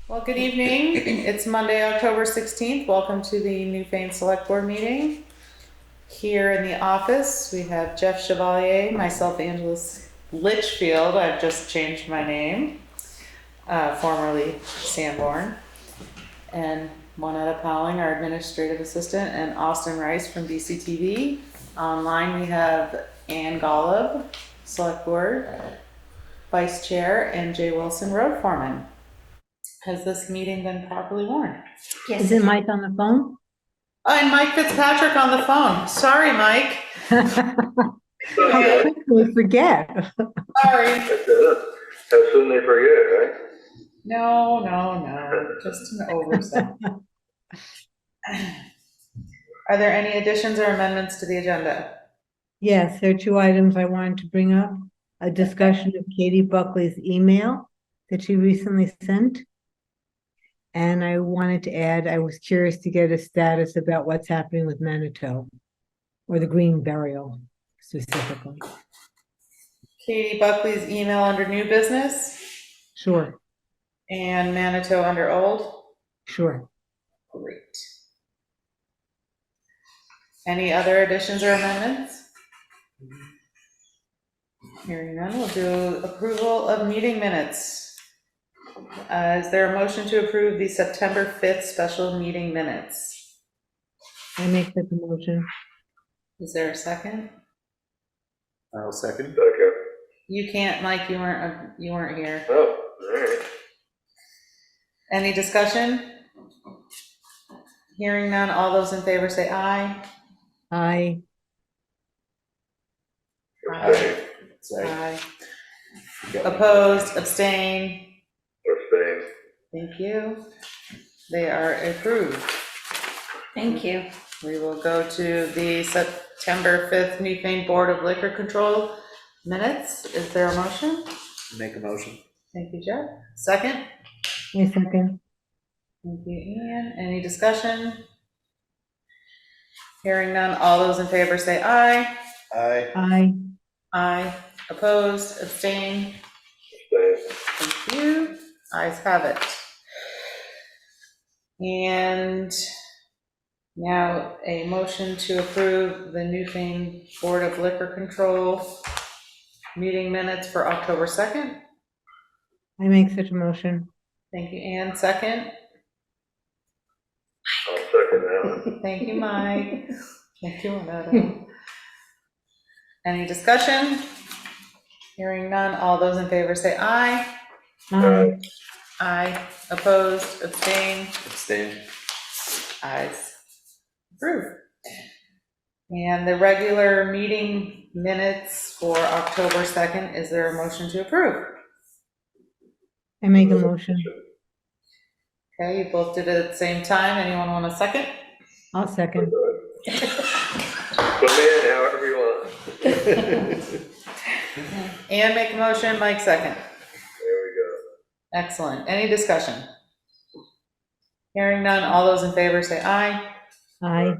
Well, good evening. It's Monday, October 16th. Welcome to the Newfane Selectboard meeting. Here in the office, we have Jeff Chevalier, myself, Angeles Litchfield. I've just changed my name, formerly Sanborn, and Juanetta Powling, our administrative assistant, and Austin Rice from BCTV. Online, we have Ann Golob, Selectboard Vice Chair, and Jay Wilson, Road Foreman. Has this meeting been properly warned? Yes. Is it Mike on the phone? And Mike Fitzpatrick on the phone. Sorry, Mike. How quick we forget. Sorry. How soon they forget, right? No. Just an oversight. Are there any additions or amendments to the agenda? Yes, there are two items I wanted to bring up. A discussion of Katie Buckley's email that she recently sent. And I wanted to add, I was curious to get a status about what's happening with Manitou, or the green burial specifically. Katie Buckley's email under new business? Sure. And Manitou under old? Sure. Great. Any other additions or amendments? Hearing none, we'll do approval of meeting minutes. Is there a motion to approve the September 5th special meeting minutes? I make that the motion. Is there a second? I'll second. Second. You can't, Mike, you weren't here. Oh, all right. Any discussion? Hearing none, all those in favor say aye. Aye. Aye. Aye. Opposed, abstain. Abstain. Thank you. They are approved. Thank you. We will go to the September 5th Newfane Board of Liquor Control minutes. Is there a motion? Make a motion. Thank you, Jeff. Second? A second. Thank you, Ian. Any discussion? Hearing none, all those in favor say aye. Aye. Aye. Aye. Opposed, abstain. Abstain. Thank you. Ayes have it. And now a motion to approve the Newfane Board of Liquor Control meeting minutes for October 2nd. I make such a motion. Thank you, Ann. Second. I'll second that one. Thank you, Mike. Thank you, Annette. Any discussion? Hearing none, all those in favor say aye. Aye. Aye. Opposed, abstain. Abstain. Ayes. Approved. And the regular meeting minutes for October 2nd, is there a motion to approve? I make a motion. Okay, you both did it at the same time. Anyone want a second? I'll second. Put me in however you want. Ann make a motion, Mike second. There we go. Excellent. Any discussion? Hearing none, all those in favor say aye. Aye.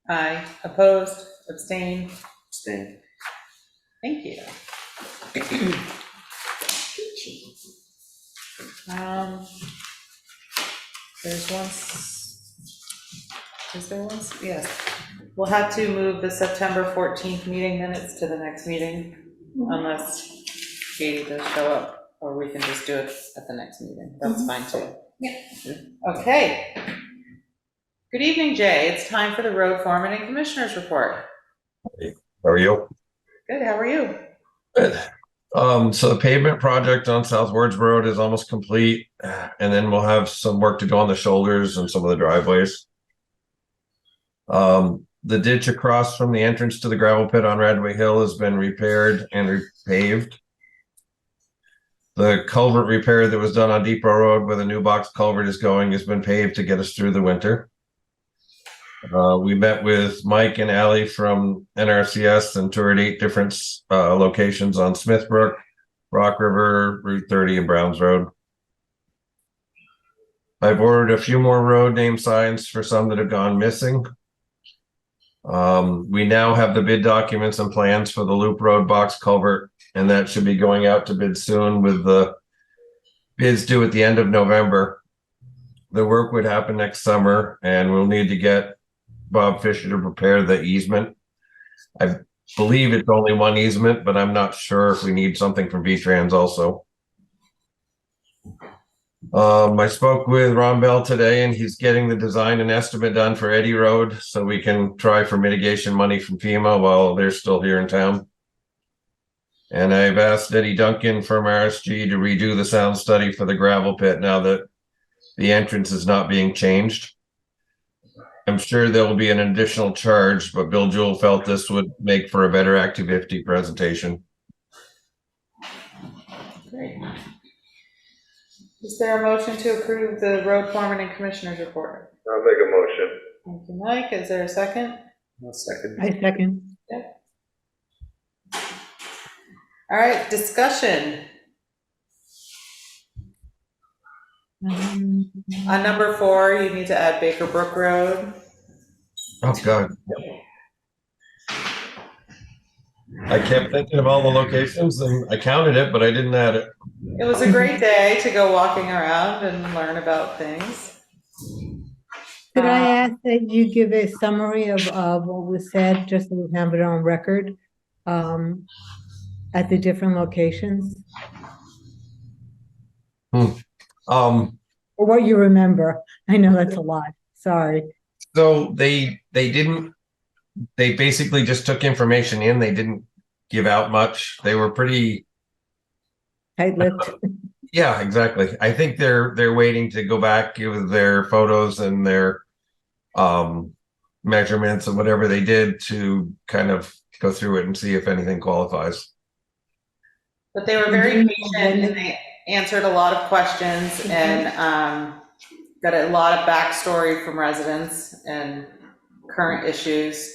Aye. Opposed, abstain. Abstain. Thank you. There's one, is there one? Yes. We'll have to move the September 14th meeting minutes to the next meeting unless Katie does show up, or we can just do it at the next meeting. That's fine too. Yeah. Okay. Good evening, Jay. It's time for the road foreman and commissioners report. How are you? Good, how are you? Good. So the pavement project on South Wards Road is almost complete, and then we'll have some work to do on the shoulders and some of the driveways. The ditch across from the entrance to the gravel pit on Radway Hill has been repaired and repaved. The culvert repair that was done on Depot Road where the new box culvert is going has been paved to get us through the winter. We met with Mike and Allie from NRCS and toured 8 different locations on Smithbrook, Rock River, Route 30, and Browns Road. I've ordered a few more road name signs for some that have gone missing. We now have the bid documents and plans for the Loop Road box culvert, and that should be going out to bid soon with the bids due at the end of November. the work would happen next summer, and we'll need to get Bob Fisher to prepare the easement. I believe it's only one easement, but I'm not sure if we need something from V-Trans also. I spoke with Ron Bell today, and he's getting the design and estimate done for Eddy Road so we can try for mitigation money from FEMA while they're still here in town. And I've asked Eddie Duncan from RSG to redo the sound study for the gravel pit now that the entrance is not being changed. I'm sure there will be an additional charge, but Bill Jewell felt this would make for a better activity presentation. Great. Is there a motion to approve the road foreman and commissioners report? I'll make a motion. Thank you, Mike. Is there a second? I'll second. I second. All right, discussion. On number 4, you need to add Baker Brook Road. Oh, God. I kept thinking of all the locations and I counted it, but I didn't add it. It was a great day to go walking around and learn about things. Could I ask that you give a summary of what was said, just so we have it on record, at the different locations? Or what you remember? I know that's a lot. Sorry. So they basically just took information in. They didn't give out much. They were pretty Tight-lipped. Yeah, exactly. I think they're waiting to go back with their photos and their measurements and whatever they did to kind of go through it and see if anything qualifies. But they were very patient and they answered a lot of questions and got a lot of backstory from residents and current issues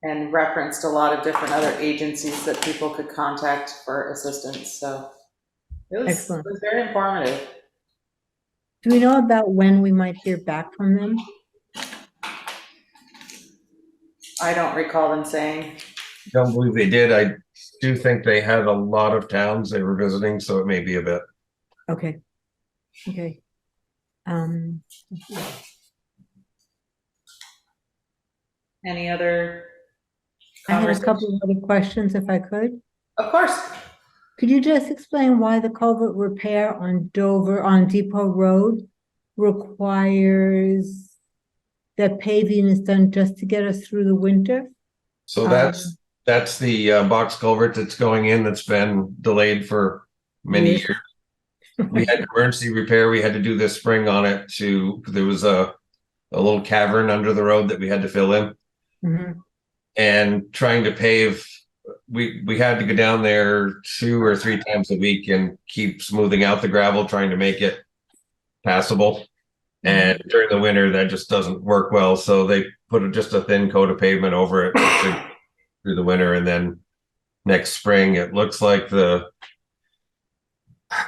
and referenced a lot of different other agencies that people could contact for assistance. So it was very informative. Do we know about when we might hear back from them? I don't recall them saying. Don't believe they did. I do think they had a lot of towns they were visiting, so it may be a bit. Okay. Okay. Any other I had a conversations? couple of other questions, if I could. Of course. Could you just explain why the culvert repair on Depot Road requires that paving is done just to get us through the winter? So that's the box culvert that's going in that's been delayed for many years. We had emergency repair. We had to do this spring on it there was a little cavern under the road that we had to fill in. Mm-hmm. And trying to pave, we had to go down there 2 or 3 times a week and keep smoothing out the gravel, trying to make it passable. And during the winter, that just doesn't work well. So they put just a thin coat of pavement over it through the winter. And then next spring, it looks like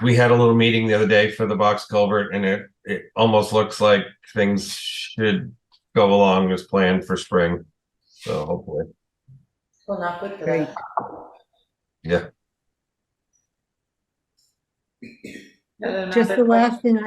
we had a little meeting the other day for the box culvert, and it almost looks like things should go along as planned for spring. So hopefully. Well, not good for Great. that. Yeah. Just the last thing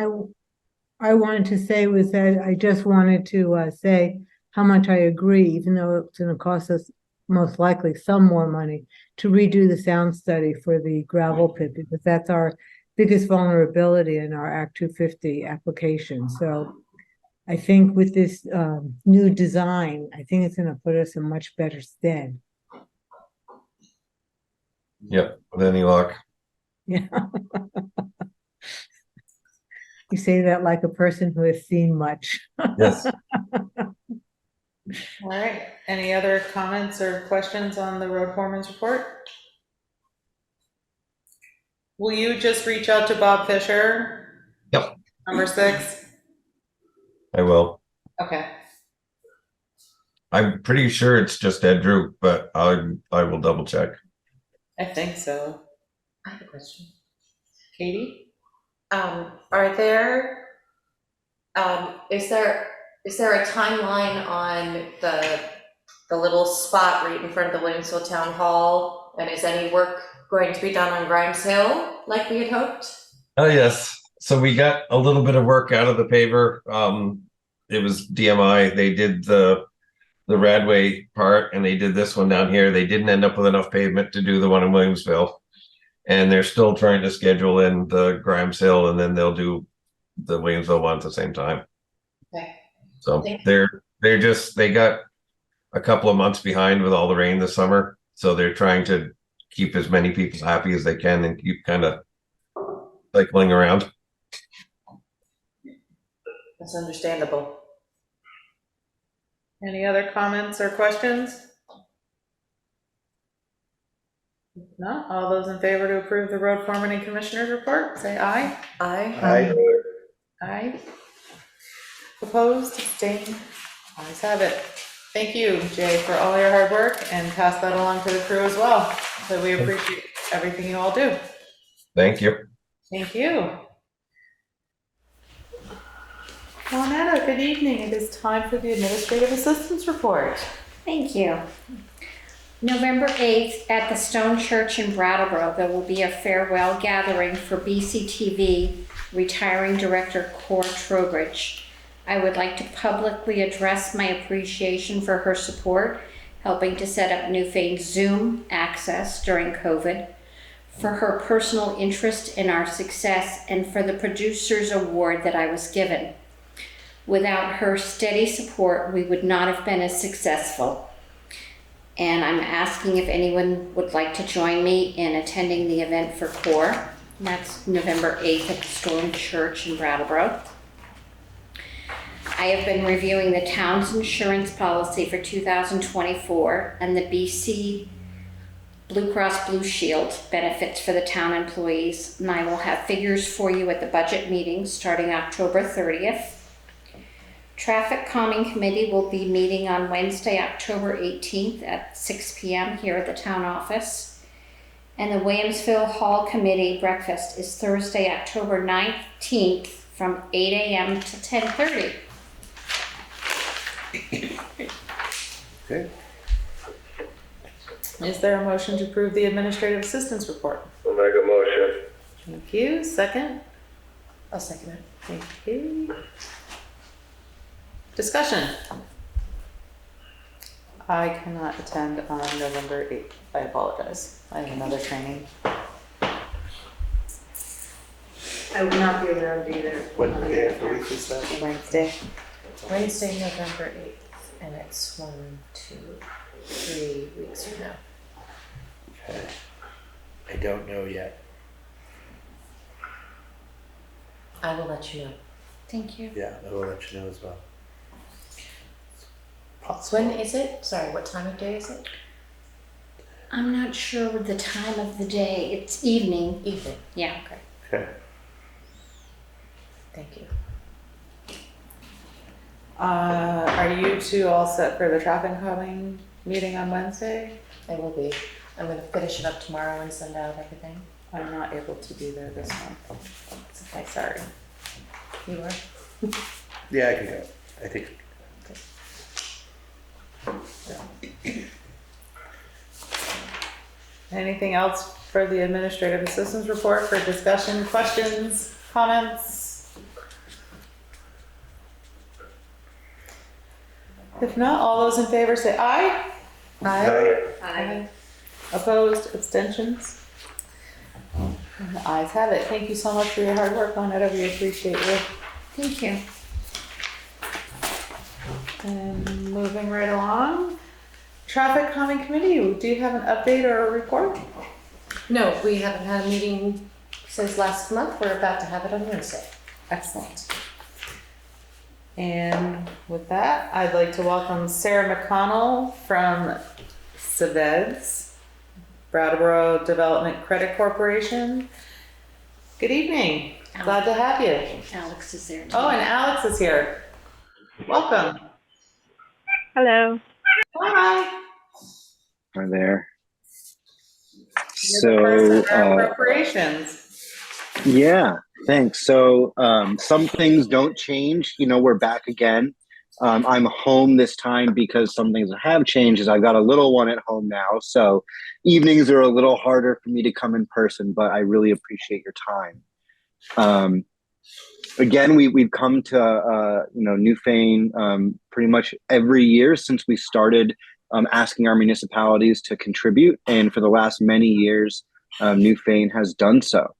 I wanted to say was that I just wanted to say how much I agree, even though it's going to cost us most likely some more money to redo the sound study for the gravel pit, because that's our biggest vulnerability in our Act 250 application. So I think with this new design, I think it's going to put us in much better stead. Yep. With any luck. Yeah. You say that like a person who has seen much. Yes. All right. Any other comments or questions on the road foreman's report? Will you just reach out to Bob Fisher? Yep. Number 6? I will. Okay. I'm pretty sure it's just Ed Drew, but I will double check. I think so. I have a question. Katie? Are there, is there a timeline on the little spot right in front of the Williamsville Town Hall? And is any work going to be done on Grimes Hill like we had hoped? Oh, yes. So we got a little bit of work out of the paver. It was DMI. They did the Radway part, and they did this one down here. They didn't end up with enough pavement to do the one in Williamsville, and they're still trying to schedule in the Grimes Hill, and then they'll do the Williamsville one at the same time. Okay. So Thank they got a couple of months behind with all the rain this summer, so they're trying to keep as many people happy as they can and keep kind of cycling around. That's understandable. Any other comments or questions? If not, all those in favor to approve the road foreman and commissioners report, say aye. Aye. Aye. Opposed, abstained, ayes have it. Thank you, Jay, for all your hard work, and pass that along to the crew as well. So we appreciate everything you all do. Thank you. Thank you. Juanetta, good evening. It is time for the administrative assistance report. Thank you. November 8th at the Stone Church in Brattleboro, there will be a farewell gathering for BCTV retiring director Cora Trowbridge. I would like to publicly address my appreciation for her support, helping to set up Newfane's Zoom access during COVID, for her personal interest in our success, and for the Producer's Award that I was given. Without her steady support, we would not have been as successful. And I'm asking if anyone would like to join me in attending the event for Cora. That's November 8th at the Stone Church in Brattleboro. I have been reviewing the town's insurance policy for 2024 and the BC Blue Cross Blue Shield benefits for the town employees, and I will have figures for you at the budget meeting starting October 30th. Traffic Calming Committee will be meeting on Wednesday, October 18th at 6 p.m. here at the town office. And the Williamsville Hall Committee breakfast is Thursday, October 19th from 8 a.m. to 10:30. Okay. Is there a motion to approve the administrative assistance report? I'll make a motion. Thank you. Second? I'll second it. Thank you. Discussion. I cannot attend on November 8th. I apologize. I have another training. I will not be around either. What day of the week is that? Wednesday. Wednesday, November 8th, and it's 1, 2, 3 weeks from now. Okay. I don't know yet. I will let you know. Thank you. Yeah, I will let you know as well. When is it? Sorry, what time of day is it? I'm not sure the time of the day. It's evening. Evening. Yeah. Okay. Okay. Thank you. Are you two all set for the traffic calming meeting on Wednesday? I will be. I'm gonna finish it up tomorrow and send out everything. I'm not able to be there this month. It's okay. Sorry. You are? Yeah, I can go. I think. Anything else for the administrative assistance report for discussion, questions, comments? If not, all those in favor say aye. Aye. Opposed, abstentions? And the ayes have it. Thank you so much for your hard work on it. We appreciate you. Thank you. And moving right along, traffic calming committee, do you have an update or a report? No, we haven't had a meeting since last month. We're about to have it on Wednesday. Excellent. And with that, I'd like to welcome Sara McConnell from SeVEDS, Brattleboro Development Credit Corporation. Good evening. Glad to have you. Alex is there too. Oh, and Alex is here. Welcome. Hello. Hi. Are there. You're the person for So, appropriations. yeah, thanks. So, some things don't change. You know, we're back again. I'm home this time because some things have changed. Is I've got a little one at home now. So, evenings are a little harder for me to come in person, but I really appreciate your time. again, we've come to Newfane pretty much every year since we started asking our municipalities to contribute, and for the last many years, Newfane has done so.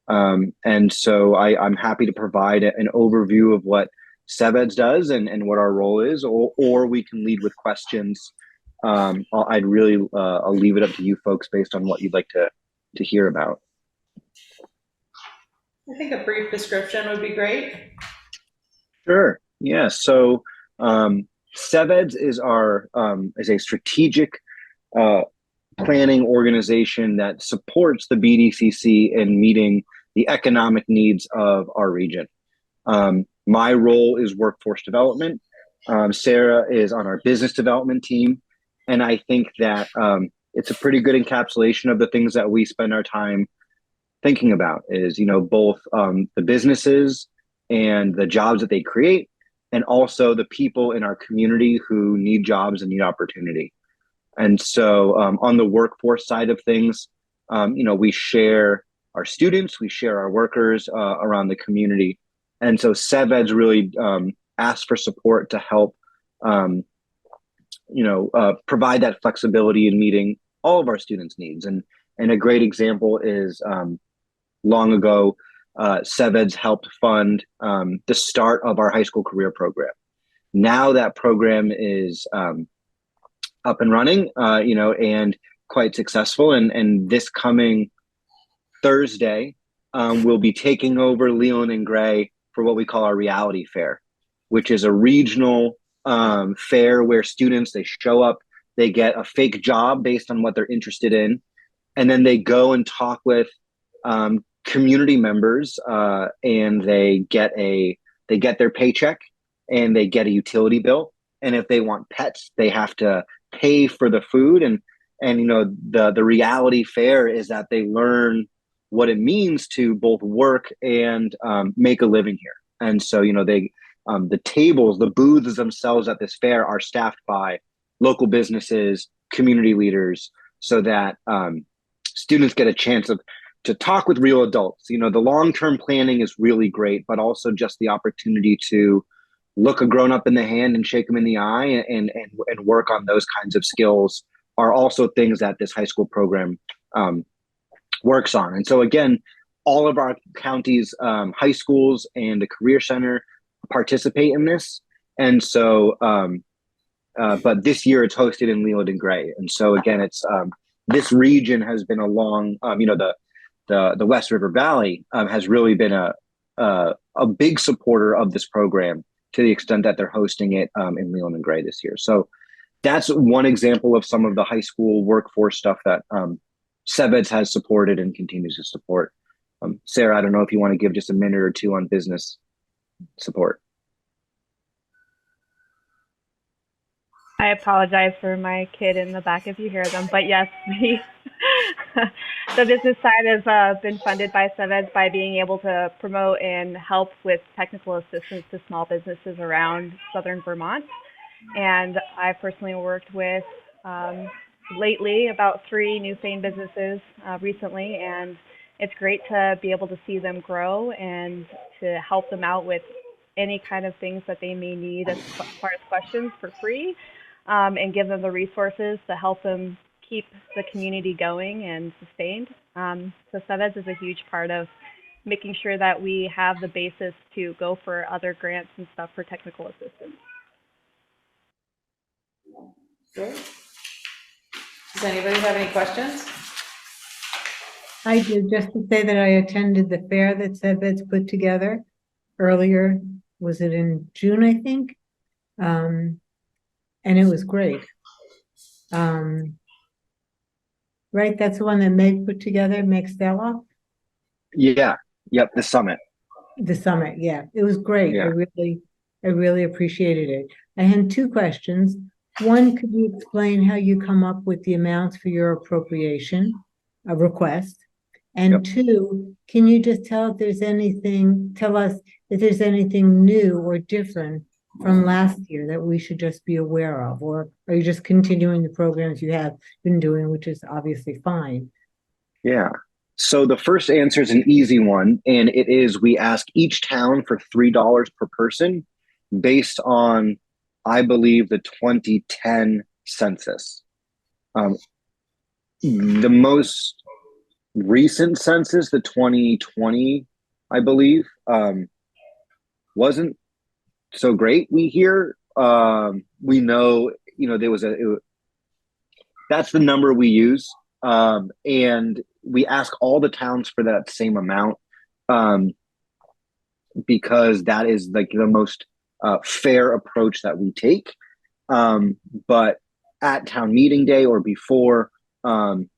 And so I'm happy to provide an overview of what SeVEDS does and what our role is, or we can lead with questions. I'll leave it up to you folks based on what you'd like to hear about. I think a brief description would be great. Sure. Yeah. So SeVEDS is is a strategic planning organization that supports the BDCC in meeting the economic needs of our region. My role is workforce development. Sara is on our business development team. And I think that it's a pretty good encapsulation of the things that we spend our time thinking about is, both the businesses and the jobs that they create, and also the people in our community who need jobs and need opportunity. And so on the workforce side of things, we share our students, we share our workers around the community. And so SeVEDS really asks for support to help, provide that flexibility in meeting all of our students' needs. And a great example is long ago, SeVEDS helped fund the start of our high school career program. Now that program is up and running, and quite successful. And this coming Thursday, we'll be taking over Leland and Gray for what we call our reality fair, which is a regional fair where students, they show up, they get a fake job based on what they're interested in, and then they go and talk with community members, and they get their paycheck and they get a utility bill. And if they want pets, they have to pay for the food. And the reality fair is that they learn what it means to both work and make a living here. And so, the tables, the booths themselves at this fair are staffed by local businesses, community leaders, so that students get a chance to talk with real adults. The long-term planning is really great, but also just the opportunity to look a grown-up in the hand and shake them in the eye and work on those kinds of skills are also things that this high school program works on. And so again, all of our counties, high schools and the Career Center participate in this. And so, but this year it's hosted in Leland and Gray. And so again, it's this region has been along, the West River Valley has really been a big supporter of this program, to the extent that they're hosting it in Leland and Gray this year. So that's one example of some of the high school workforce stuff that SeVEDS has supported and continues to support. Sara, I don't know if you want to give just a minute or two on business support. I apologize for my kid in the back if you hear them, but yes, the business side has been funded by SeVEDS by being able to promote and help with technical assistance to small businesses around southern Vermont. And I've personally worked with lately about 3 Newfane businesses recently, and it's great to be able to see them grow and to help them out with any kind of things that they may need as far as questions for free, and give them the resources to help them keep the community going and sustained. So SeVEDS is a huge part of making sure that we have the basis to go for other grants and stuff for technical assistance. Great. Does anybody have any questions? I do, just to say that I attended the fair that SeVEDS put together earlier. Was it in June, I think? And it was great. Right, that's the one that Meg put together, Meg Stella? Yeah. Yep. The summit. The summit, yeah. It was great. Yeah. I really appreciated it. I had 2 questions. One, could you explain how you come up with the amounts for your appropriation request? And Yep. 2, can you just tell us if there's anything new or different from last year that we should just be aware of? Or are you just continuing the programs you have been doing, which is obviously fine? Yeah. So the first answer is an easy one, and it is we ask each town for $3 per person based on, I believe, the 2010 census. The most recent census, the 2020, I believe, wasn't so great. We hear, we know, there was that's the number we use. And we ask all the towns for that same amount, because that is like the most fair approach that we take. But at town meeting day or before, towns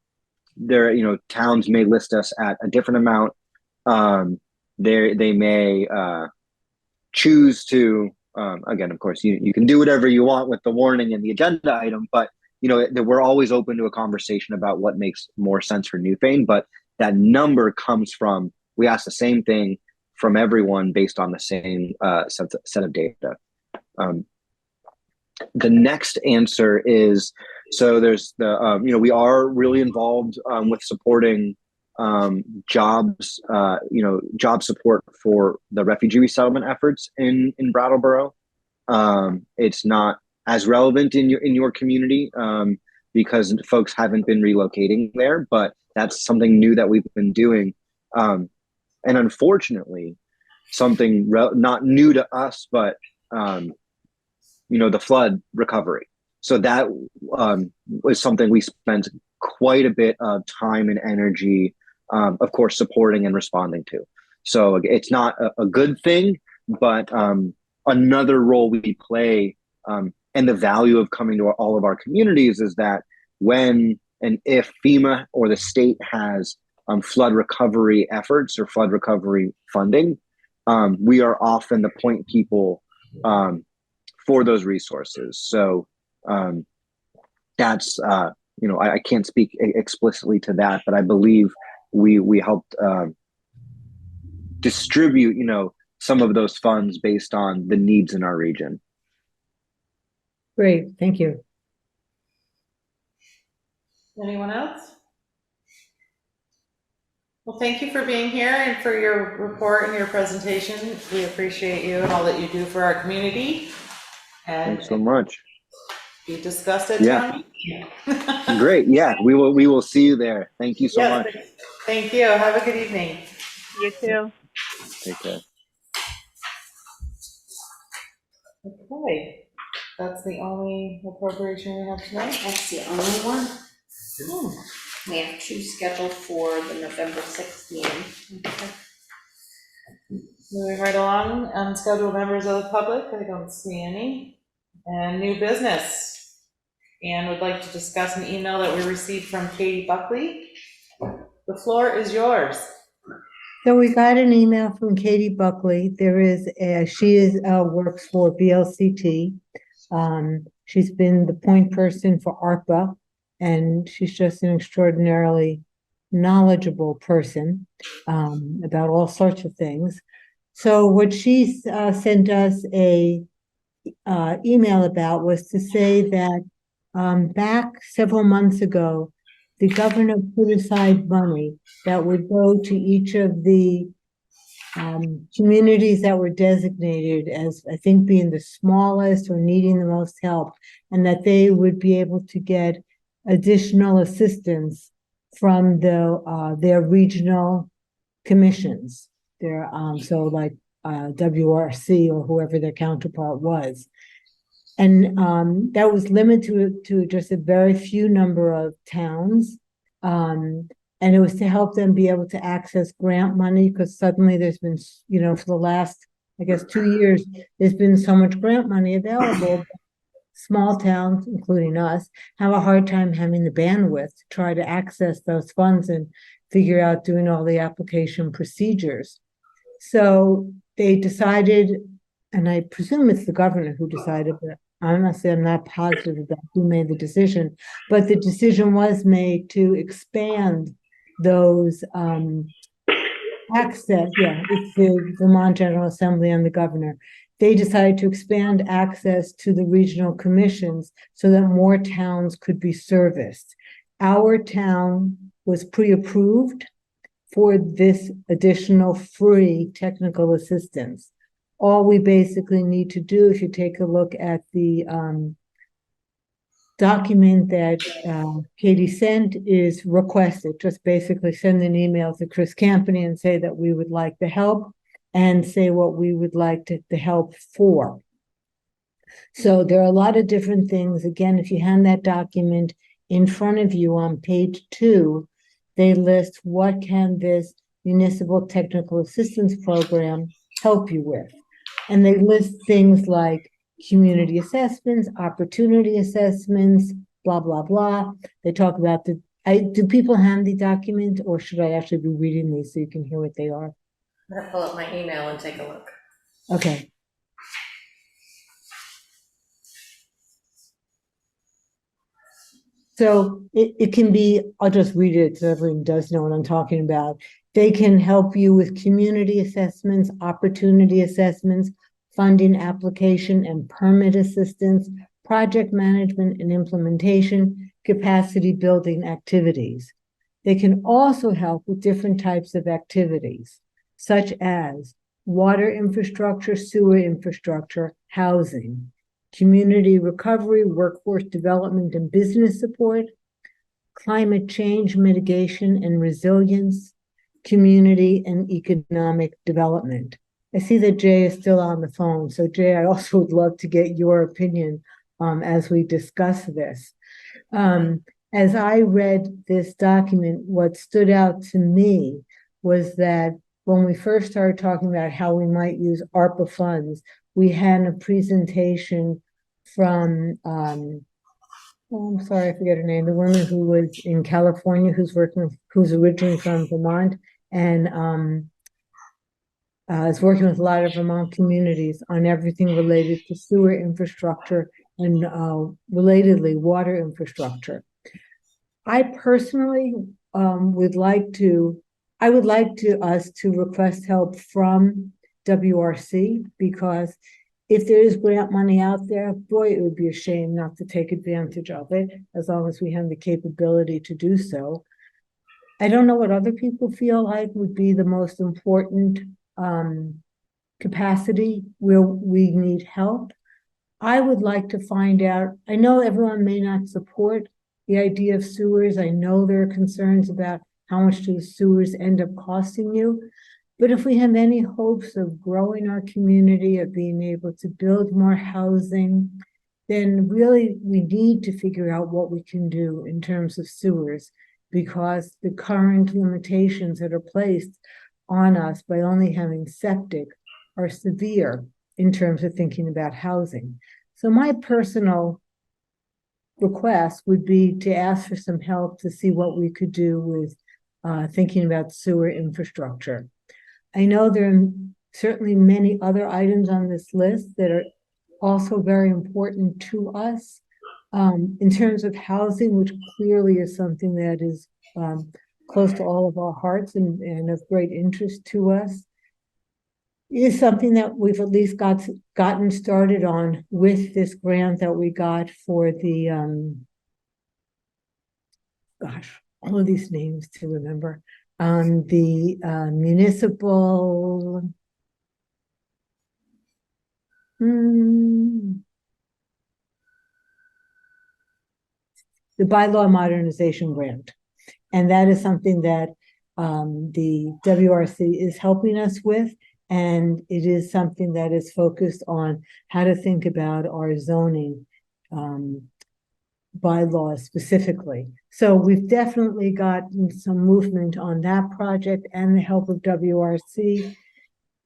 may list us at a different amount. They may choose to, again, of course, you can do whatever you want with the warning and the agenda item, but we're always open to a conversation about what makes more sense for Newfane. But that number comes from, we ask the same thing from everyone based on the same set of data. The next answer is, so there's the, we are really involved with supporting jobs, job support for the refugee resettlement efforts in Brattleboro. It's not as relevant in your community because folks haven't been relocating there, but that's something new that we've been doing. And unfortunately, something not new to us, but the flood recovery. So that was something we spent quite a bit of time and energy, of course, supporting and responding to. So it's not a good thing, but another role we play, and the value of coming to all of our communities is that when and if FEMA or the state has flood recovery efforts or flood recovery funding, we are often the point people for those resources. So that's, I can't speak explicitly to that, but I believe we helped distribute, some of those funds based on the needs in our region. Great, thank you. Anyone else? Well, thank you for being here and for your report and your presentation. We appreciate you and all that you do for our community. And thanks so much. We discussed it. Yeah. Great. Yeah, we will see you there. Thank you so much. Thank you. Have a good evening. You too. Take care. Okay. That's the only appropriation we have tonight. That's the only one. We have two scheduled for the November 6th meeting. Okay. Moving right along, unscheduled members of the public, I don't see any. And new business. And would like to discuss an email that we received from Katie Buckley. The floor is yours. So we got an email from Katie Buckley. She works for BLCT. She's been the point person for ARPA, and she's just an extraordinarily knowledgeable person about all sorts of things. So what she sent us a email about was to say that back several months ago, the governor put aside money that would go to each of the communities that were designated as, I think, being the smallest or needing the most help, and that they would be able to get additional assistance from their regional commissions. Their so like WRC or whoever their counterpart was. And that was limited to just a very few number of towns. And it was to help them be able to access grant money, because suddenly there's been, for the last, I guess, 2 years, there's been so much grant money available. Small towns, including us, have a hard time having the bandwidth to try to access those funds and figure out doing all the application procedures. So they decided, and I presume it's the governor who decided, but honestly, I'm not positive about who made the decision, but the decision was made to expand those access. Yeah, it's the Vermont General Assembly and the governor. They decided to expand access to the regional commissions so that more towns could be serviced. Our town was pre-approved for this additional free technical assistance. All we basically need to do, if you take a look at the document that Katie sent, is request it. Just basically send an email to Chris Campany and say that we would like the help and say what we would like the help for. So there are a lot of different things. Again, if you hand that document in front of you on page 2, they list what can this municipal technical assistance program help you with. And they list things like community assessments, opportunity assessments, blah, blah, blah. They talk about do people hand the document, or should I actually be reading these so you can hear what they are? I'm gonna pull up my email and take a look. Okay. So it can be, I'll just read it so everyone does know what I'm talking about. They can help you with community assessments, opportunity assessments, funding application and permit assistance, project management and implementation, capacity building activities. They can also help with different types of activities, such as water infrastructure, sewer infrastructure, housing, community recovery, workforce development and business support, climate change mitigation and resilience, community and economic development. I see that Jay is still on the phone. So Jay, I also would love to get your opinion as we discuss this. As I read this document, what stood out to me was that when we first started talking about how we might use ARPA funds, we had a presentation from, I'm sorry, I forget her name, the woman who was in California, who's originally from Vermont, and is working with a lot of Vermont communities on everything related to sewer infrastructure and relatedly water infrastructure. I personally would like us to request help from WRC, because if there is grant money out there, boy, it would be a shame not to take advantage of it, as long as we have the capability to do so. I don't know what other people feel like would be the most important capacity where we need help. I would like to find out, I know everyone may not support the idea of sewers. I know there are concerns about how much do sewers end up costing you. But if we have any hopes of growing our community, of being able to build more housing, then really we need to figure out what we can do in terms of sewers, because the current limitations that are placed on us by only having septic are severe in terms of thinking about housing. So my personal request would be to ask for some help to see what we could do with thinking about sewer infrastructure. I know there are certainly many other items on this list that are also very important to us in terms of housing, which clearly is something that is close to all of our hearts and of great interest to us. Is something that we've at least gotten started on with this grant that we got for the all of these names to remember, the municipal the bylaw modernization grant. And that is something that the WRC is helping us with. And it is something that is focused on how to think about our zoning bylaws specifically. So we've definitely gotten some movement on that project and the help of WRC.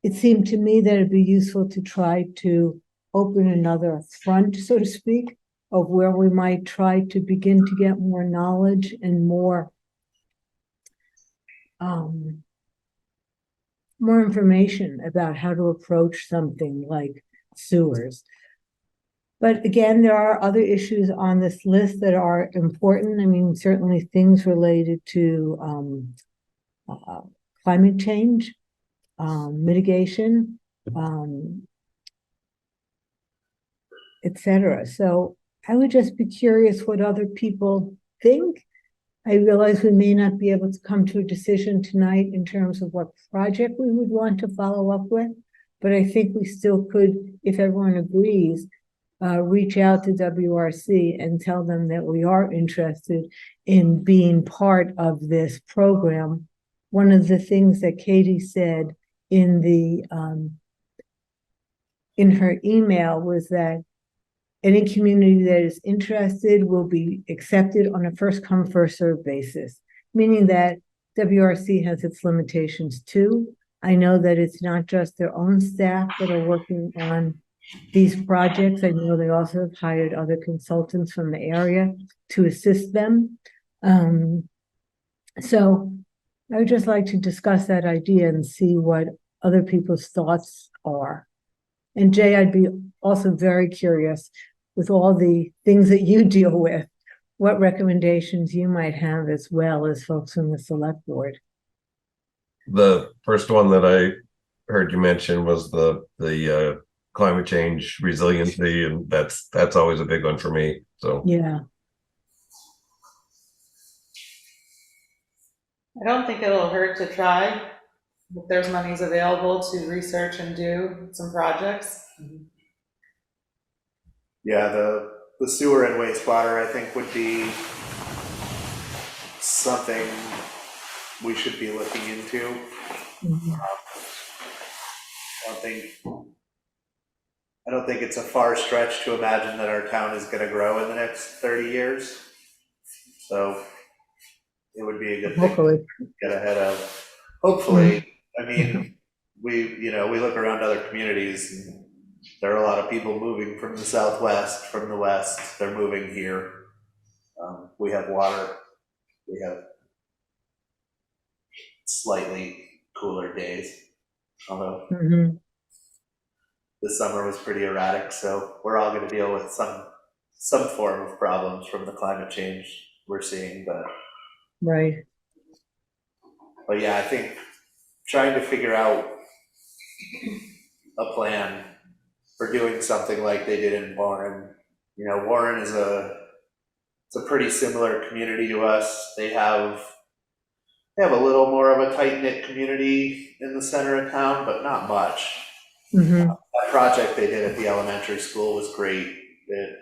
It seemed to me that it'd be useful to try to open another front, so to speak, of where we might try to begin to get more knowledge and more information about how to approach something like sewers. But again, there are other issues on this list that are important. I mean, certainly things related to climate change, mitigation, etc. So I would just be curious what other people think. I realize we may not be able to come to a decision tonight in terms of what project we would want to follow up with, but I think we still could, if everyone agrees, reach out to WRC and tell them that we are interested in being part of this program. One of the things that Katie said in her email was that any community that is interested will be accepted on a first come, first served basis, meaning that WRC has its limitations too. I know that it's not just their own staff that are working on these projects. I know they also have hired other consultants from the area to assist them. So I would just like to discuss that idea and see what other people's thoughts are. And Jay, I'd be also very curious, with all the things that you deal with, what recommendations you might have as well as folks from the select board. The first one that I heard you mention was the climate change resiliency, and that's always a big one for me. So yeah, I don't think it'll hurt to try if there's monies available to research and do some projects. Yeah, the sewer and wastewater, I think, would be something we should be looking into. I don't think it's a far stretch to imagine that our town is going to grow in the next 30 years. So it would be a good thing to get ahead of. Hopefully, I mean, we look around other communities, and there are a lot of people moving from the southwest, from the west. They're moving here. We have water. We have slightly cooler days, although this summer was pretty erratic. So we're all going to deal with some form of problems from the climate change we're seeing. But yeah, I think trying to figure out a plan for doing something like they did in Warren. You know, Warren is it's a pretty similar community to us. They have a little more of a tight-knit community in the center of town, but not much. That project they did at the elementary school was great. It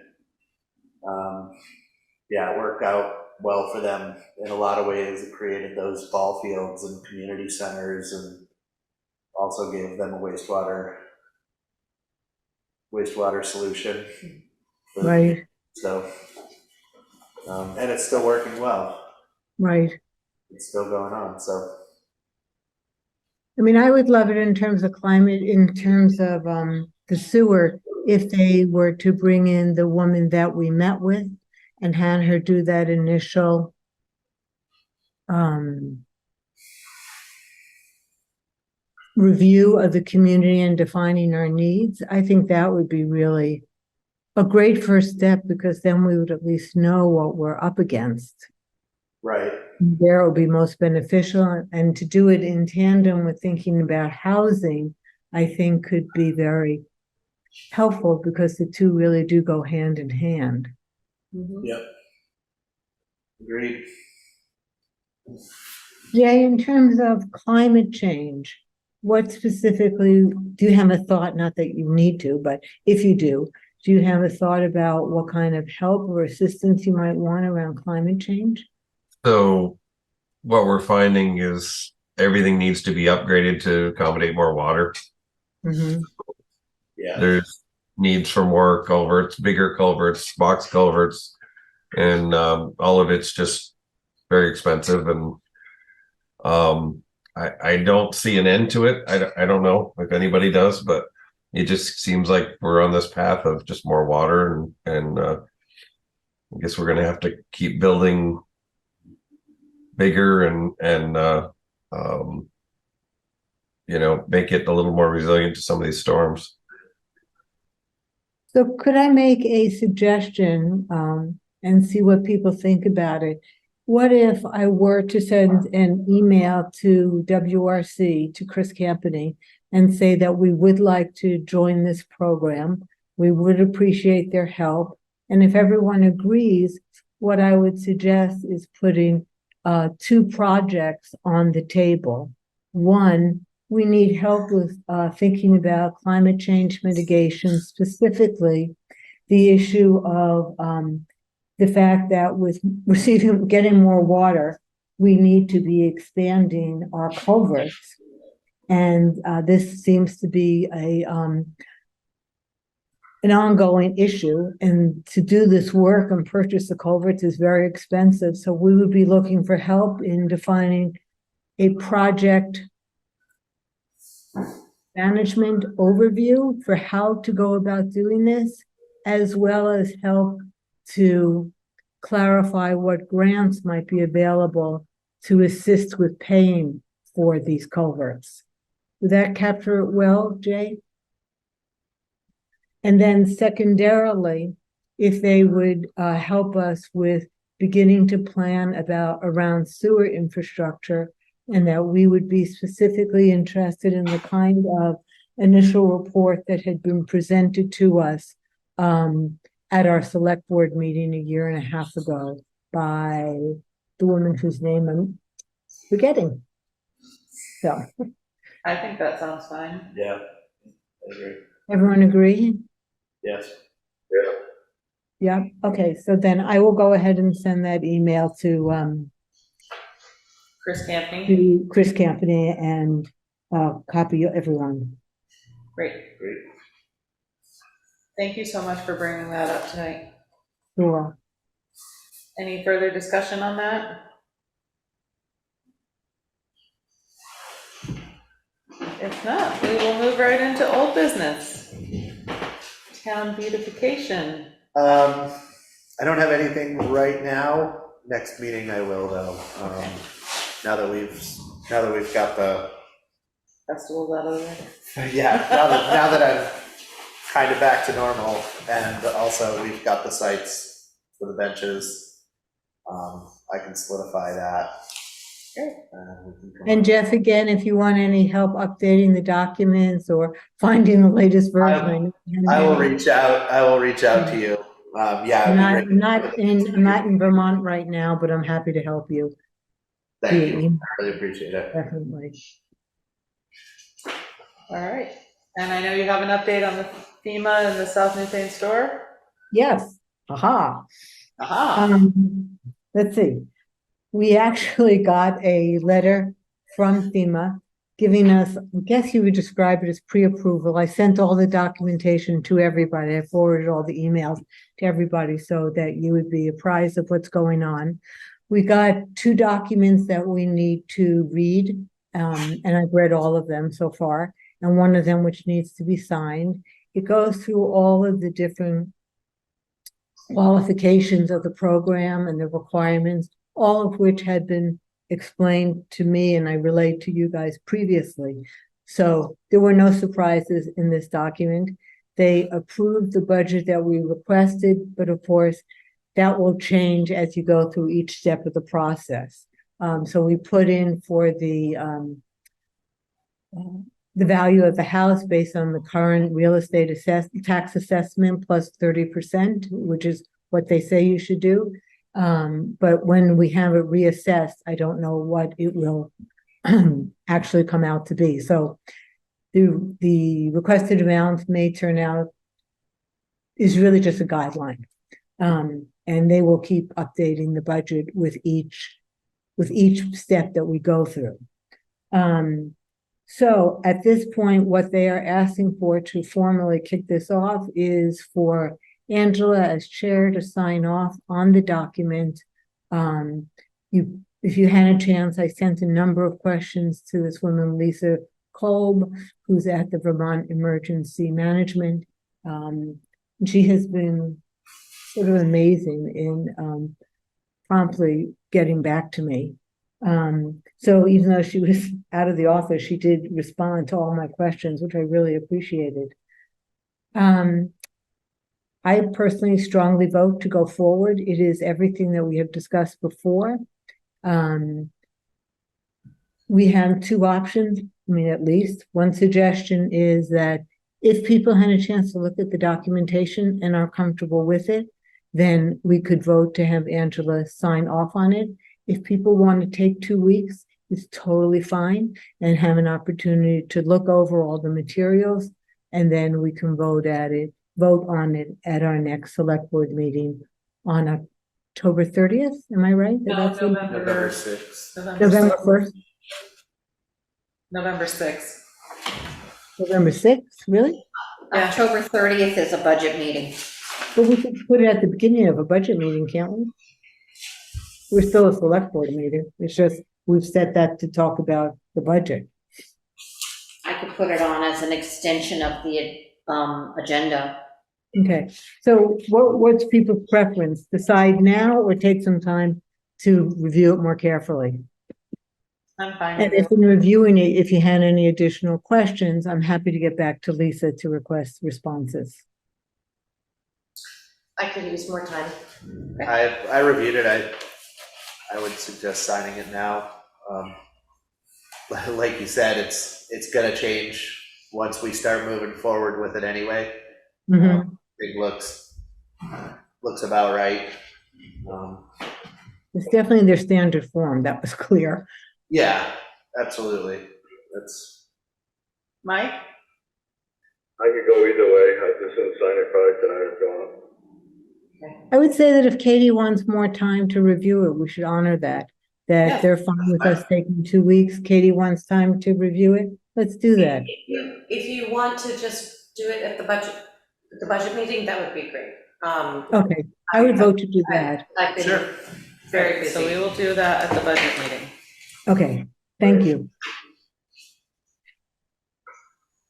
worked out well for them in a lot of ways. It created those ball fields and community centers, and also gave them a wastewater solution. So, and it's still working well. It's still going on, so. I mean, I would love it in terms of climate, in terms of the sewer, if they were to bring in the woman that we met with and had her do that initial review of the community and defining our needs. I think that would be really a great first step, because then we would at least know what we're up against. Right. Where it would be most beneficial, and to do it in tandem with thinking about housing, I think could be very helpful, because the two really do go hand in hand. Yep. Agreed. Jay, in terms of climate change, what specifically, do you have a thought, not that you need to, but if you do you have a thought about what kind of help or assistance you might want around climate change? So what we're finding is everything needs to be upgraded to accommodate more water. Yeah. There's needs for more culverts, bigger culverts, box culverts, and all of it's just very expensive. And I don't see an end to it. I don't know if anybody does, but it just seems like we're on this path of just more water, and I guess we're going to have to keep building bigger and make it a little more resilient to some of these storms. So could I make a suggestion and see what people think about it? What if I were to send an email to WRC, to Chris Campany, and say that we would like to join this program? We would appreciate their help. And if everyone agrees, what I would suggest is putting two projects on the table. One, we need help with thinking about climate change mitigation, specifically the issue of the fact that with getting more water, we need to be expanding our culverts. And this seems to be an ongoing issue, and to do this work and purchase the culverts is very expensive. So we would be looking for help in defining a project management overview for how to go about doing this, as well as help to clarify what grants might be available to assist with paying for these culverts. Did that capture it well, Jay? And then secondarily, if they would help us with beginning to plan around sewer infrastructure, and that we would be specifically interested in the kind of initial report that had been presented to us at our select board meeting 1.5 years ago by the woman whose name I'm forgetting. So I think that sounds fine. Yeah, I agree. everyone agree? Yes. Yeah, okay, so then I will go ahead and send that email to Chris Campany. And copy everyone. Great. Thank you so much for bringing that up tonight. Sure. Any further discussion on that? If not, we will move right into old business. Town beautification. I don't have anything right now. Next meeting I will though. Now that we've got the Festival's out of the way. yeah, now that I'm kind of back to normal, and also we've got the sites for the benches, I can solidify that. And Jeff, again, if you want any help updating the documents or finding the latest version, I will reach out to you. Yeah, I'm not in Vermont right now, but I'm happy to help you. Thank you. I really appreciate it. Definitely. All right. And I know you have an update on the FEMA and the South Newfane store? Yes. Aha. Aha. Let's see. We actually got a letter from FEMA giving us, I guess you would describe it as pre-approval. I sent all the documentation to everybody. I forwarded all the emails to everybody so that you would be apprised of what's going on. We got 2 documents that we need to read, and I've read all of them so far, and one of them which needs to be signed. It goes through all of the different qualifications of the program and the requirements, all of which had been explained to me and I relayed to you guys previously. So there were no surprises in this document. They approved the budget that we requested, but of course, that will change as you go through each step of the process. So we put in for the value of the house based on the current real estate tax assessment plus 30%, which is what they say you should do. But when we have it reassessed, I don't know what it will actually come out to be. So the requested amount may turn out is really just a guideline. And they will keep updating the budget with each step that we go through. So at this point, what they are asking for to formally kick this off is for Angela as chair to sign off on the document. If you had a chance, I sent a number of questions to this woman, Lisa Kolb, who's at the Vermont Emergency Management. She has been sort of amazing in promptly getting back to me. So even though she was out of the office, she did respond to all my questions, which I really appreciated. I personally strongly vote to go forward. It is everything that we have discussed before. We have 2 options. I mean, at least one suggestion is that if people had a chance to look at the documentation and are comfortable with it, then we could vote to have Angela sign off on it. If people want to take 2 weeks, it's totally fine, and have an opportunity to look over all the materials, and then we can vote on it at our next select board meeting on October 30th. Am I right? No, That's when- November 6th. November 1st, November 6th. November 6th, really? Yeah. October 30th is a budget meeting. But we could put it at the beginning of a budget meeting, can't we? We're still a select board meeting. It's just, we've set that to talk about the budget. I could put it on as an extension of the agenda. Okay, so what's people's preference? Decide now or take some time to review it more carefully? I'm fine And with if in reviewing it, if you had any additional questions, I'm happy to get back to Lisa to request responses. I could use more time. I reviewed it. I would suggest signing it now. Like you said, it's gonna change once we start moving forward with it anyway. Mhm. It looks about right. It's definitely their standard form, that was clear. Yeah, absolutely. That's Mike? I could go either way. I just didn't sign it probably tonight or gone. I would say that if Katie wants more time to review it, we should honor that. That Yeah. they're fine with us taking 2 weeks. Katie wants time to review it. Let's do that. If you want to just do it at the budget meeting, that would be great. Okay, I would vote to do that. I've been Sure. very So we busy. will do that at the budget meeting. Okay, thank you.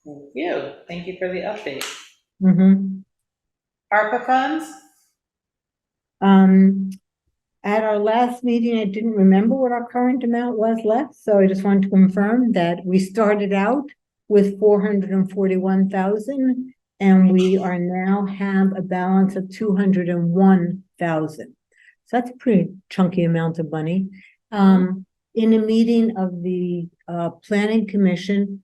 Thank you. Thank you for the update. Mhm. ARPA funds? At our last meeting, I didn't remember what our current amount was left, so I just wanted to confirm that we started out with 441,000, and we are now have a balance of 201,000. So that's a pretty chunky amount of money. In a meeting of the Planning Commission,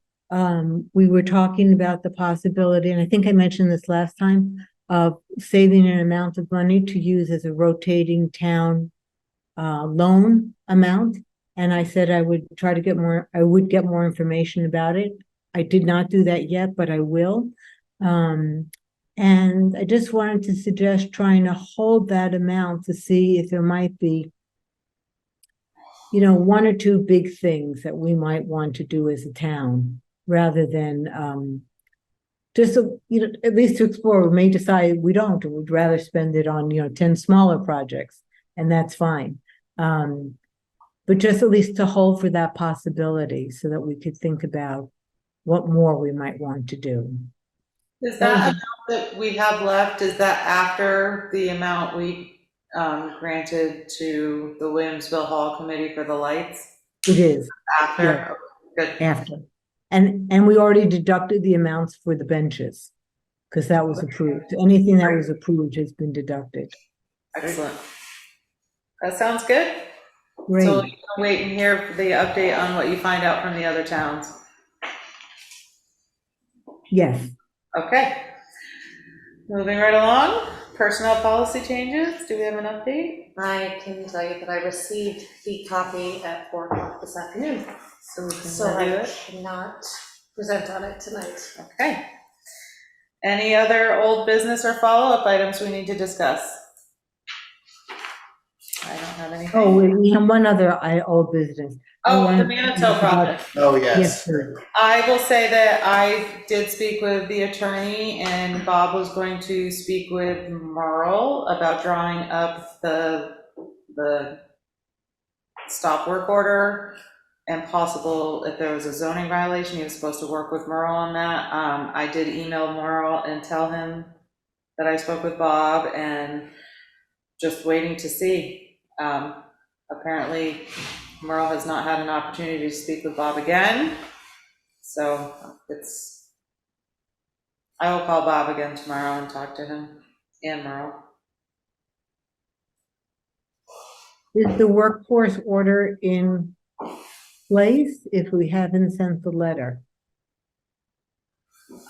we were talking about the possibility, and I think I mentioned this last time, of saving an amount of money to use as a rotating town loan amount. And I said I would try to get more information about it. I did not do that yet, but I will. And I just wanted to suggest trying to hold that amount to see if there might be, one or two big things that we might want to do as a town, rather than just, at least to explore. We may decide we don't, and we'd rather spend it on, 10 smaller projects, and that's fine. But just at least to hold for that possibility so that we could think about what more we might want to do. Is that amount that we have left, is that after the amount we granted to the Williamsville Hall Committee for the lights? It is. After? Yeah. Okay, good. After. And we already deducted the amounts for the benches, because that was approved. Anything that was approved has been deducted. Excellent. That sounds good. Great. So you can wait and hear the update on what you find out from the other towns. Yes. Okay. Moving right along, personnel policy changes. Do we have an update? I can tell you that I received the copy at 4 o'clock this afternoon, So we can so review I it. cannot present on it tonight. Okay. Any other old business or follow-up items we need to discuss? I don't have anything. Oh, we have one other old business. Oh, the Manitou project. Oh, Yes, yes. sir. I will say that I did speak with the attorney, and Bob was going to speak with Merle about drawing up the stop work order, and possible, if there was a zoning violation, he was supposed to work with Merle on that. I did email Merle and tell him that I spoke with Bob, and just waiting to see. Apparently Merle has not had an opportunity to speak with Bob again, so I will call Bob again tomorrow and talk to him and Merle. Is the workforce order in place if we haven't sent the letter?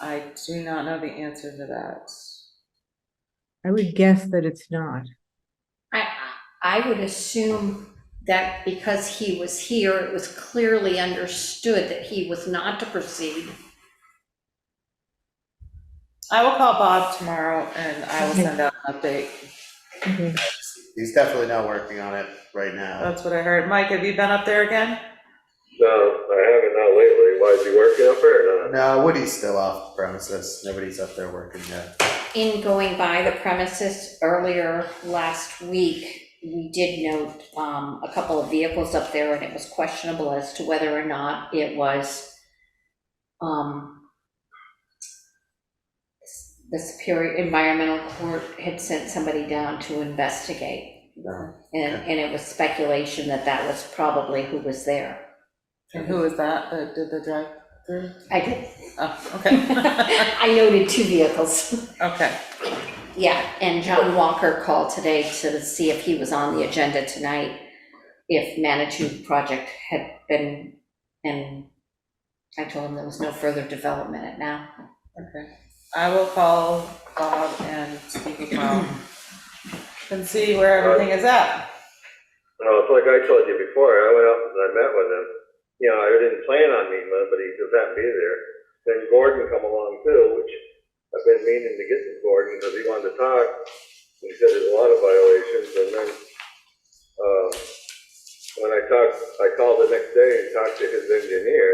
I do not know the answer to that. I would guess that it's not. I would assume that because he was here, it was clearly understood that he was not to proceed. I will call Bob tomorrow and I will send out an update. Okay. He's definitely not working on it right now. That's what I heard. Mike, have you been up there again? No, I haven't, not lately. Why, is he working up there or not? No, Woody's still off the premises. Nobody's up there working yet. In going by the premises earlier last week, we did note a couple of vehicles up there, and it was questionable as to whether or not it was the Superior Environmental Court had sent somebody down to investigate. No. And it was speculation that that was probably who was there. And who was that did the drive through? I did. Oh, okay. I noted 2 vehicles. Okay. Yeah, and John Walker called today to see if he was on the agenda tonight, if Manitou project had been, and I told him there was no further development at now. Okay. I will call Bob and speak with Bob and see where everything is at. No, it's like I told you before, I went up and I met with him. You know, I didn't plan on meeting with him, but he just happened to be there. Then Gordon come along too, which I've been meaning to get to Gordon because he wanted to talk. He said there's a lot of violations, and then when I called the next day and talked to his engineer,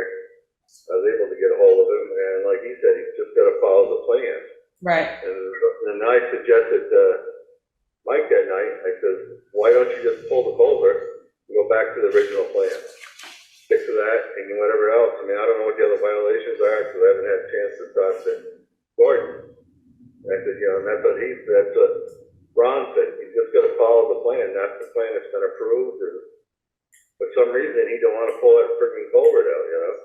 I was able to get a hold of him, and like he said, he's just got to follow the plan. Right. And I suggested to Mike that night, I said, why don't you just pull the culvert and go back to the original plan? Stick to that and whatever else. I mean, I don't know what the other violations are because I haven't had a chance to talk to Gordon. I said, you know, and that's what Ron said. You just got to follow the plan. That's the plan that's been approved. And for some reason, he don't want to pull that freaking culvert out, you know?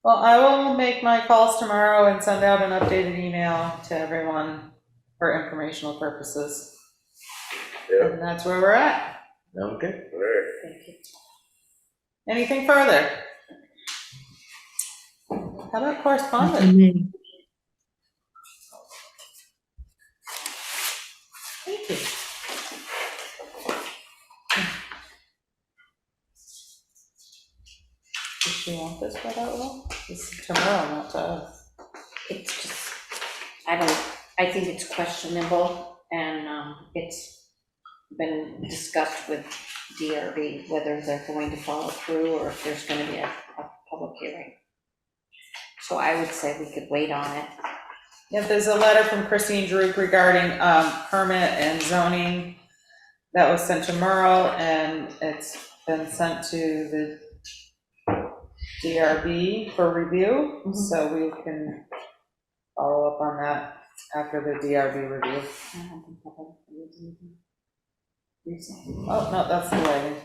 Well, I will make my calls tomorrow and send out an updated email to everyone for informational purposes. Yeah. And that's where we're at. Okay. All right. Thank you. Anything further? How about correspondence? Amen. Thank you. Does she want this read out well? This is tomorrow, not to us. It's just, I think it's questionable, and it's been discussed with DRB whether they're going to follow through or if there's going to be a public hearing. So I would say we could wait on it. Yeah, there's a letter from Christine Druk regarding permit and zoning that was sent to Merle, and it's been sent to the DRB for review, so we can follow up on that after the DRB review. Oh, no, that's the lighting.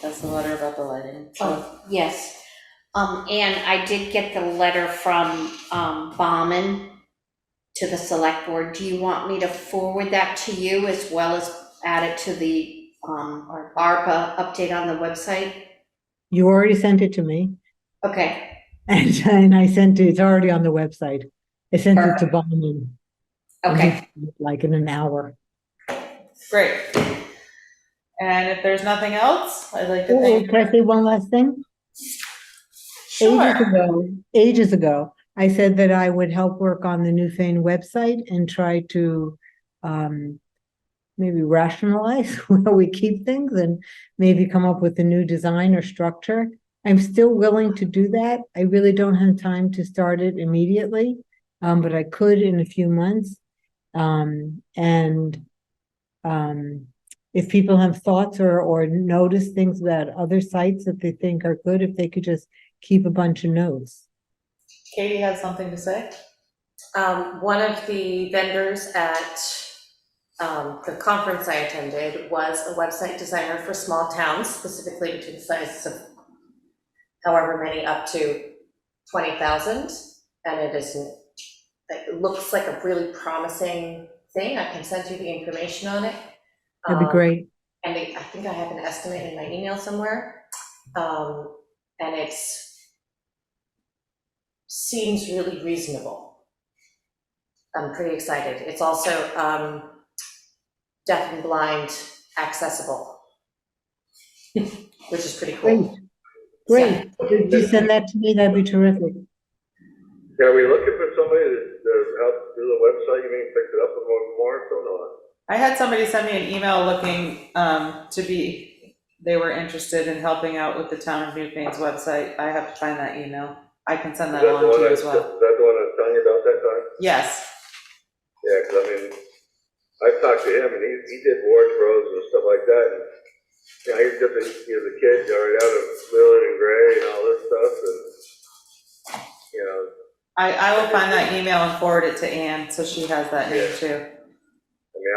That's the letter about the lighting. Oh, yes. And I did get the letter from Bauman to the select board. Do you want me to forward that to you as well as add it to the ARPA update on the website? You already sent it to me, Okay. and I sent it, it's already on the website. I sent it to Bauman. Okay. Like in an hour. Great. And if there's nothing else, I'd like to thank. Can I say one last thing? Sure. Ages ago, I said that I would help work on the Newfane website and try to maybe rationalize where we keep things and maybe come up with a new design or structure. I'm still willing to do that. I really don't have time to start it immediately, but I could in a few months. If people have thoughts or notice things about other sites that they think are good, if they could just keep a bunch of notes. Katie has something to say? One of the vendors at the conference I attended was a website designer for small towns, specifically between the sizes of however many up to 20,000. And it looks like a really promising thing. I can send you the information on it. That'd be great. And I think I have an estimate in my email somewhere. And it seems really reasonable. I'm pretty excited. It's also deaf and blind accessible. which is pretty Great, cool. great. Could you send that to me? That'd be terrific. Yeah, are we looking for somebody to help do the website? You mean fix it up more, so not? I had somebody send me an email looking they were interested in helping out with the town of Newfane's website. I have to find that email. I can send that on to you as well. Is that the one I was telling you about that time? Yes. Yeah, because I mean, I've talked to him and he did Watershed and stuff like that. And you know, he was a kid, right out of Willard and Gray and all this stuff. And, you know. I will find that email and forward it to Ann so she has that name too. I mean,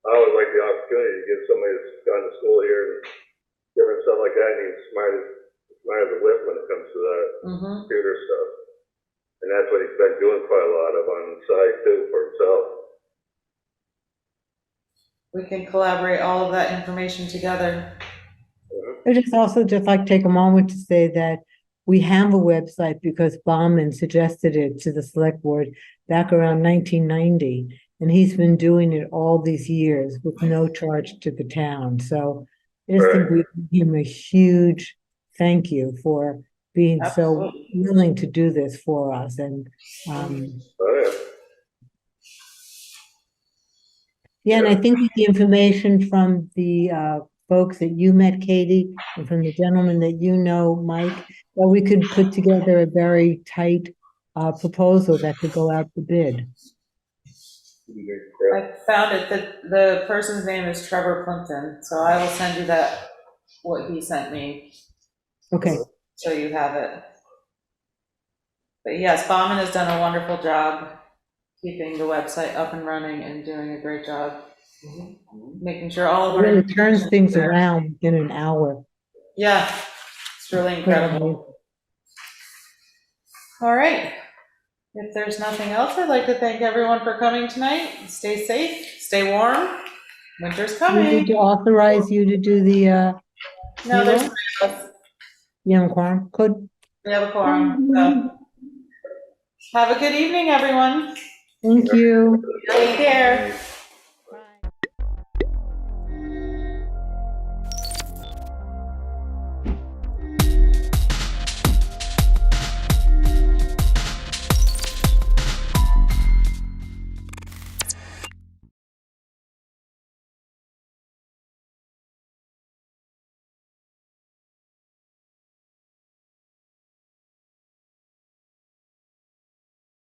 I always like the opportunity to give somebody that's gone to school here and different stuff like that, and he's smart as a whip when it comes to that computer stuff. And that's what he's been doing quite a lot of on the side too for himself. We can collaborate all of that information together. I just like to take a moment to say that we have a website because Bauman suggested it to the select board back around 1990. And he's been doing it all these years with no charge to the town. So I just think we give him a huge thank you for being so willing to do this for us. And yeah, and I think with the information from the folks that you met, Katie, and from the gentleman that you know, Mike, that we could put together a very tight proposal that could go out to bid. I found it that the person's name is Trevor Plimpton, so I will send you what he sent me. Okay. So you have it. But yes, Bauman has done a wonderful job keeping the website up and running and doing a great job. Making sure all of our Really turns things around in an hour. Yeah, it's really incredible. All right. If there's nothing else, I'd like to thank everyone for coming tonight. Stay safe, stay warm. Winter's coming. We need to authorize you to do the No, there's three of us. You have a quorum? Good. We have a quorum. So. Have a good evening, everyone. Thank you. Take care.